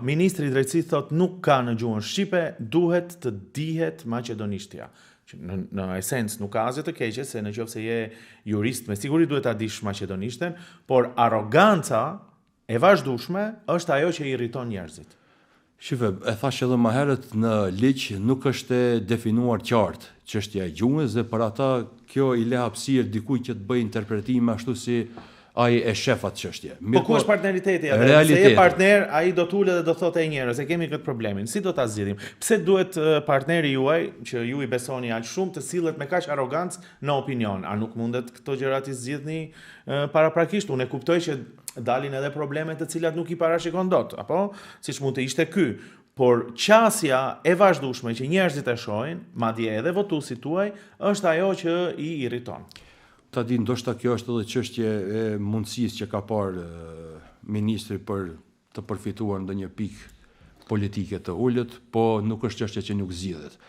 Ministri i Drejtësisë thot nuk ka në gjuhën shqipe, duhet të dihet maqedonishtja. Që në esencë nuk ka asgjë të keqe se nëse je jurist, me siguri duhet ta dish maqedonishten, por arroganca e vazhdueshme është ajo që irriton njerëzit. Shife, e thash edhe më herët, në ligj nuk është e definuar qartë çështja e gjuhës dhe për ata kjo i le hapësirë dikujt që të bëjë interpretime ashtu si ai e shef atë çështje. Po ku është partneriteti atë? Se je partner, ai do t'ulet dhe do thotë e njerëz, e kemi këtë problemin. Si do ta zgjidhim? Pse duhet partneri juaj, që ju i besoni aq shumë, të sillet me kaq arrogancë në opinion? A nuk mundet këto gjëra të zgjidhni paraprakisht? Unë e kuptoj që dalin edhe probleme të cilat nuk i parashikon dot, apo siç mund të ishte ky. Por qasja e vazhdueshme që njerëzit e shohin, madje edhe votuesit tuaj, është ajo që i irriton. Ta di, ndoshta kjo është edhe çështje e mundësisë që ka parë ministri për të përfituar ndonjë pikë politike të ulët, po nuk është çështje që nuk zgjidhet.